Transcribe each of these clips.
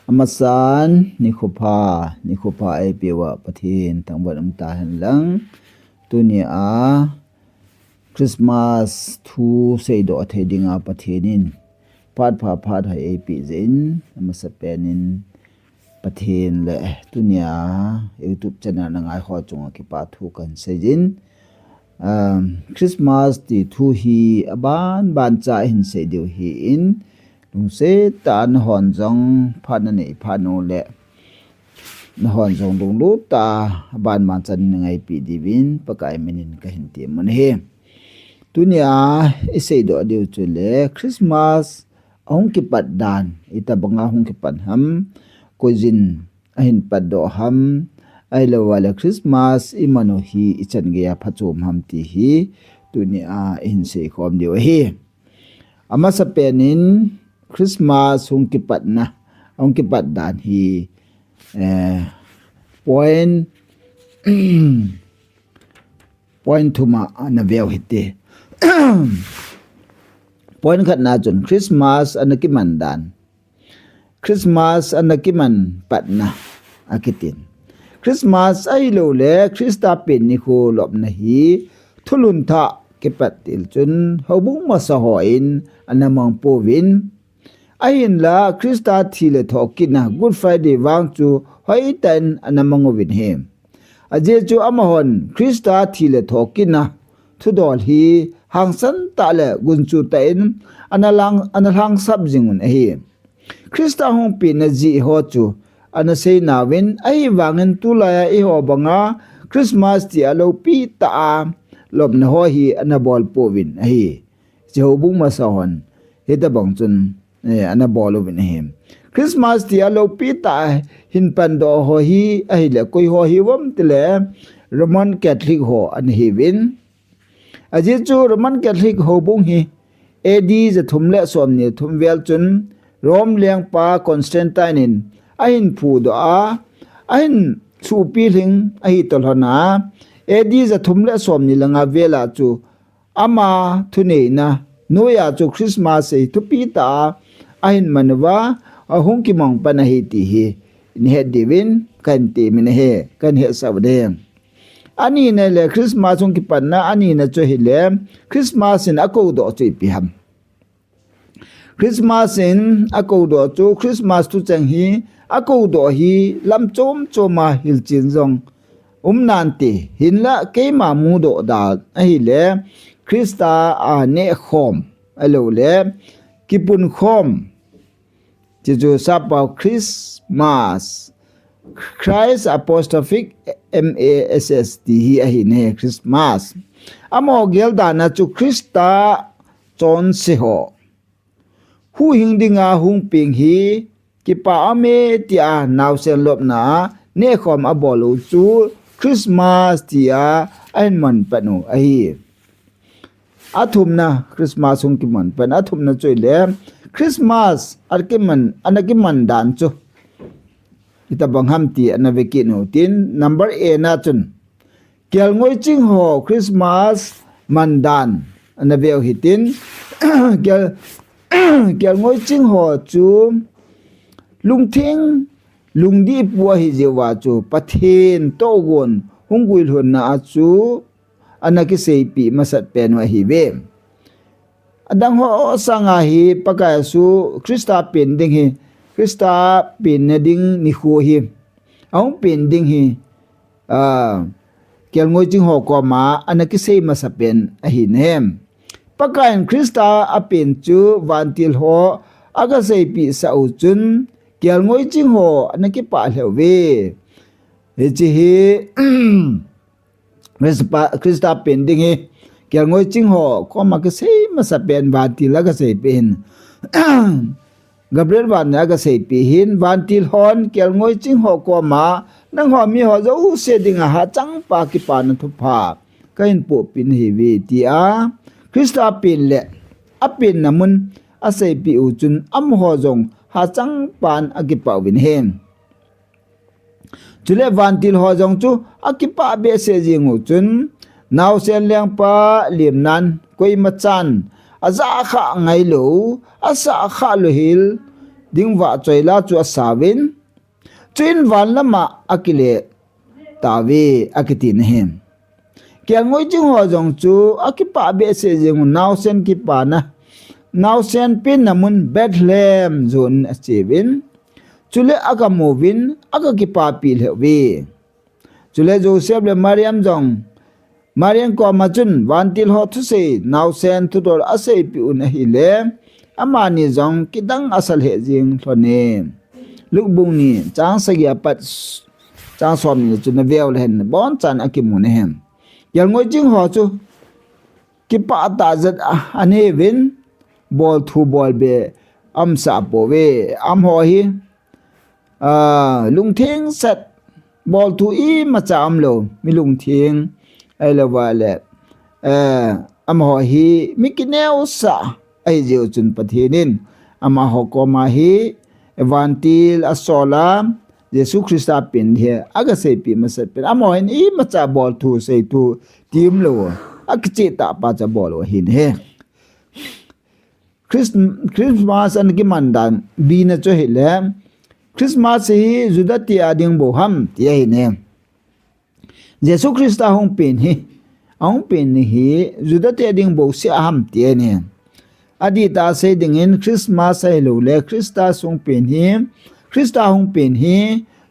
amasan nikhupa ai piwa pathin tangbat amta han lang tunia Christmas thu seido athedinga pathinin phat hai ai pi zin amasapenin pathin le tunia YouTube channel na ngai kho chunga ki pa thu kan sejin Christmas ti thu hi ban cha hin se deu hi in lung se tan hon jong phan na nei phano le na hon jong dong lu ta ban man chan ngai pi divin pakai minin ka hin ti man he tunia ise do deu chu le Christmas ong ki pat dan ita banga hong ki pan ham ko jin ahin pat do ham ai lo wala Christmas imano hi ichan ge ya phachom ham ti hi tunia in se khom deu hi ama sa penin Christmas hong ki pat na ong ki pat dan hi point thuma na veo hitte point khat na chun Christmas anaki mandan Christmas anaki man patna akitin Christmas ai lo le Christa pin ni khu lop na hi thulun tha ke patil chun hobung ma sa hoin anamang povin ain la Christa thile thokina Good Friday wang chu hoi tan anamang win hem aje chu amahon Christa thile thokina thudol hi hangsan ta le gunchu tain analang sabjingun hi Christa hong pin na ji ho chu ana sei na win ai wangin tulaya i ho banga Christmas ti alo pi ta lob na ho hi anabol povin hi jehobung masahon heta bangchun anabol win hi Christmas ti alo pi ta hin pan do ho hi ai le koi ho hi wam tile Roman Catholic ho an hi win aje chu Roman Catholic ho bung hi AD za thumle somni thumvel chun Rom leng pa Constantine in ahin phu do ahin chu pi ling ahi tolhana AD za thumle somni langa vela chu ama thune na noya chu Christmas ei thupi ta ahin manwa ahung ki mong panahi ti hi in he divin kan ti min he kan he sabde ani ne le Christmas ung ki panna ani na cho hi le Christmas in ako do chi pi ham Christmas in ako do chu Christmas tu chang hi ako do hi lam chom choma hil chin jong nan ti hin la ke ma mu do da hi le Christa a ne khom alo le kipun khom chi chu sapa Christmas Christ apostrophic MASS ti hi ahi ne Christmas amo gelda na chu Christa chon se ho hu hingdinga hung ping hi kipa ame tia naw sen lop na ne khom abolu chu Christmas tia ain man panu ahi athumna Christmas hung ki man pan athumna choi le Christmas arkiman anakiman dan chu ita bangham ti anaveki no tin number a na chun kel ngoi ching ho Christmas mandan anaveu hitin kel ngoi ching ho chu lungthing lungdi puwa hi jewa chu pathin to gon hungguil hon na chu anaki seipi masat pen wa hi ve adang ho sanga hi pakaya su Christa pen ding hi Christa pin ding ni khu hi ong pin ding hi kel ngoi ching ho ko ma anaki sei masapen a hi nem pakain Christa apin chu vantil ho aga sei pi sa u chun kel ngoi ching ho anaki pa hleuwe he chi hi Christa pin ding hi kel ngoi ching ho ko ma ke sei masapen vantil aga sei pin Gabriel van na ga sei pi hin vantil hon kel ngoi ching ho ko ma nang ho mi ho zo se ding ha chang pa ki pa na thu pha kain po pin hi wi ti a Christa pin le apin namun a sei pi u chun am ho jong ha chang pan agi pa win hen chule vantil ho jong chu aki pa be se jing u chun naw sen leng pa lim nan koi ma chan aza kha ngai lo asa kha lo hil ding wa choila chu asawin chin van lama akile tawi akiti nehem kya ngoi jing ho jong chu akipa be se jing naw sen ki pa na naw sen pin namun Bethlehem zon achewin chule aga movin aga ki pa pi lewi chule Joseph le Mariam jong Mariam ko machun wantil ho thu se naw sen thu dor ase pi un hi le amani jong kidang asal he jing thone luk bung ni chang sa ya pat chang som ni chu na vel hen bon chan akimu ne hem yang ngoi jing ho chu ki pa ta zat ane win bol thu bol be am sa po we am ho hi lung thing sat bol thu i ma cha am lo mi lung thing ai la wa le am ho hi mi ki neu sa ai jeu chun pathinin ama ho ko ma hi evantil asola Jesus Christa pin he aga se pi ma se pin am ho in i ma cha bol thu se tu tim lo akchi ta pa cha bol hin he Christmas an ki mandan bi na cho hele Christmas hi judati ading bo ham ti hi ne Jesus Christa hong pin hi judati ading bo si ham ti ne adita se dingin Christmas ai lo le Christa song pin hi Christa hong pin hi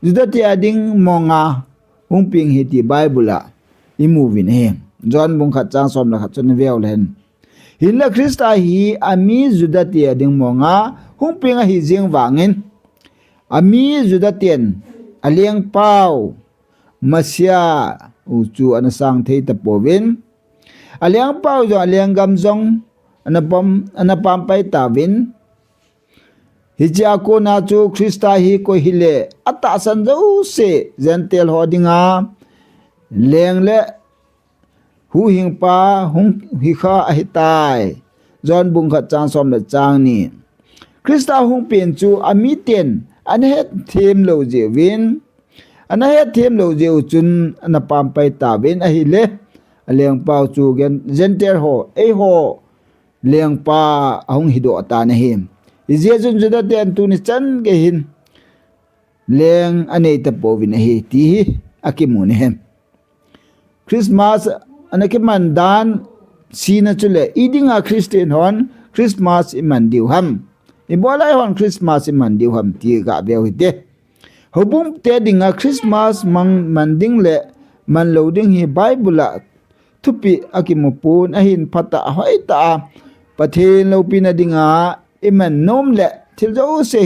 judati ading monga hong pin hi ti Bible a I movie ne John bung khat chang som la khat chon vel len Hila Krista hi ami judati ading monga hungpinga hi jing wangin ami judatien aliang pau masya uchu anasang thei tapowin aliang pau jo aliang gamjong anapam pai tawin hija ko na chu Krista hi ko hile ata san jo se gentle hodinga lengle hu hing pa hung hi kha ahitai John bung kha chang som la chang ni Krista hung pen chu ami ten an het them lo je win an het them lo je chun an pam pai ta win a hi le aleng pau chu gen genter ho e ho leng pa hung hi do ta na him je jun juda ten tu ni chan ge hin leng anei ta po win hi ti akimun hem Christmas anaki mandan sina chule idinga Christian hon Christmas iman diu ham ibolai hon Christmas iman diu ham ti ga beu hite hobum te dinga Christmas mang manding le man loading hi Bible thupi akimupun ahin phata hoita pathen lo pina dinga iman nom le thil jo se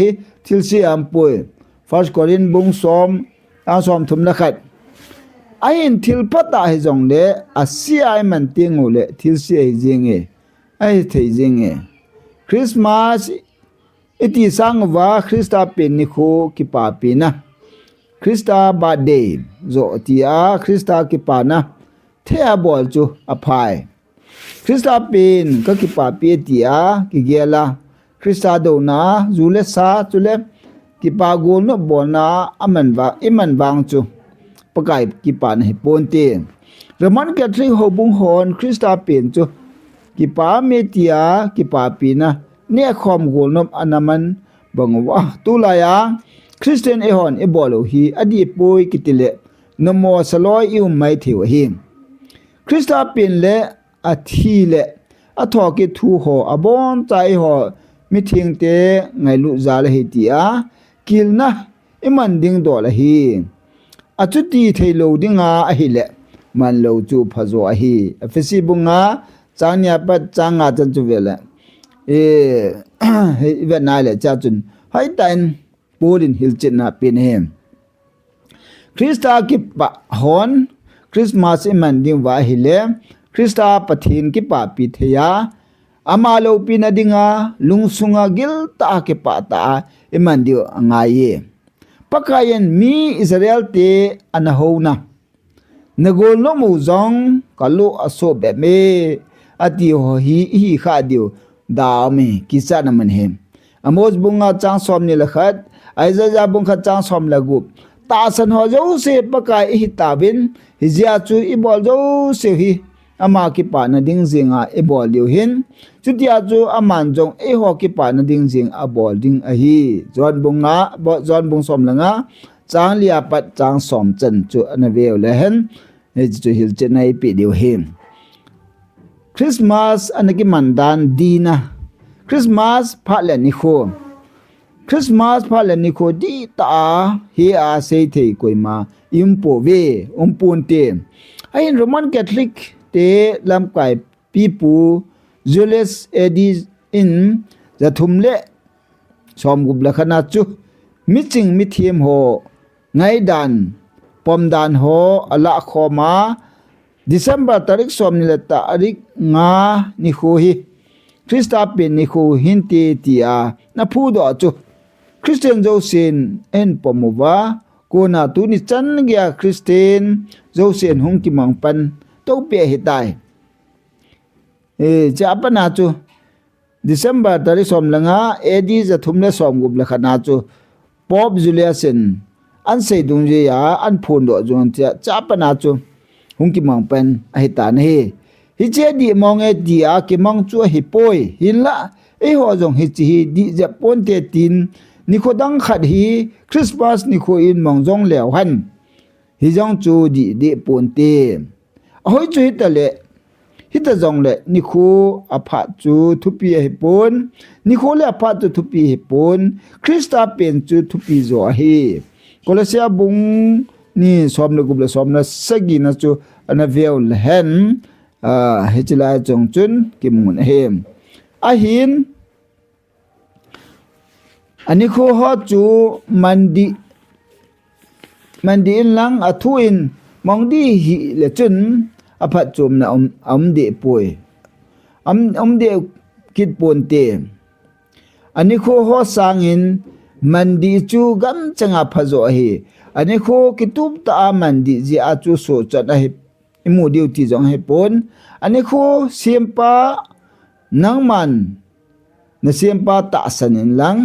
thil si ampoi first Corin bung som a som thum la khat ain thil pata he jong le asia man tingu le thil si ai jinge ai thei jinge Christmas iti sang wa Christa pen ni kho ki pa pina Christa birthday zo tia Christa ki pa na the bol chu aphai Christa pen ka ki pa pe tia ki gela Christa do na zule sa chule ki pa gol no bona aman iman wang chu pakai ki pan he ponte Roman Catholic hobung hon Christa pen chu ki pa metia ki pa pina ne khom gol nom anaman bangwa tulaya Christian ehon ebolo hi adi poi kitile nomo saloi iu mai thiwa hi Christa pen le athi le athoki thu ho abon chai ho mithing te ngai lu za le hi tia kilna iman ding do la hi achuti thailo dinga ahile manlo chu phazo ahi afisi bunga changnya pat changa chan chu vela he nale cha chun hai tain polin hilchin na pin hem Krista ki pa hon Christmas iman ding wa hile Krista pathin ki pa pi theya amalo pin adinga lungsunga gil ta ki pa ta iman di ngaye pakayen mi Israel te anahona nagol no mu zong kalu aso be me ati ho hi kha dio da me kisa na man hem amos bunga chang som ni lakhat aiza ja bung kha chang som lagu ta san ho jo se pakai hi tabin hizia chu i bol jo se hi ama ki pa na ding zinga e bol liu hin chutia chu aman jong e ho ki pa na ding jing a bol ding a hi zon bunga bo zon bung som langa chang lia pat chang som chen chu ana veo le hen e chu hil che nai pi diu him Christmas anaki mandan dina Christmas pha le ni kho Christmas pha le ni kho di ta hi a sei thei koi ma impo ve umpun te ai Roman Catholic te lam kai pipu Julius Edis in zathumle som gubla khana chu miching mithim ho ngai dan pom dan ho ala khoma December tarik som ni lata arik nga ni kho hi Christa pin ni kho hinti tia na phu do chu Christian Josin en pomova ko na tu ni chan gya Christian Josin hung ki mangpan to pe hitai cha pa na chu December tarik som langa edi za thumle som gubla khana chu Pop Juliusin an sei dung je ya an phun do jong cha pa na chu hung ki mang pen a hi ta ne hi che di mong e di a ki mang chu hi poi hin la e ho jong hi chi di ja pon te tin ni kho dang khat hi Christmas ni kho in mong jong lew han hi jong chu di pon te a hoi chu hi ta le hi ta jong le ni kho a pha chu thupi hi pon ni kho le a pha chu thupi hi pon Christa pen chu thupi zo hi Colosia bung ni som le gubla som na sagi na chu ana veo hen hechila chong chun kimun hem a hin ani kho ho chu mandi in lang athu in mongdi hi le chun aphat chum na de poi de kit pon te ani kho ho sang in mandi chu gam changa phazo hi ani kho kitup ta mandi ji a chu so chat hi imu duty jong he pon ani kho siempa nangman na siempa ta sanin lang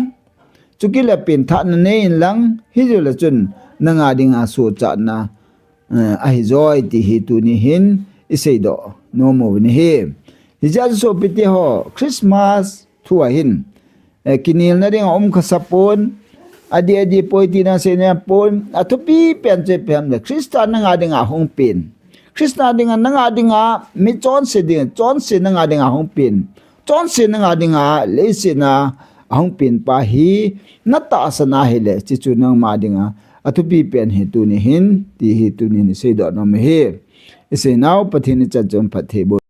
chukila pin tha na ne in lang hi jo la chun nanga dinga so chat na ai joy ti hi tu ni hin isei do no mo ni he hi ja so pite ho Christmas thua hin kinil na ding om khasapon adi poiti na se ne pon atupi pen che pem le Christian nga dinga hong pin Christian dinga nga dinga mi chon se nga dinga hong pin chon se nga dinga le se na hong pin pa hi na ta sana hi le chi chu nang ma dinga atupi pen he tu ni hin ti hi tu ni se do no me he ise now pathini cha jom pathe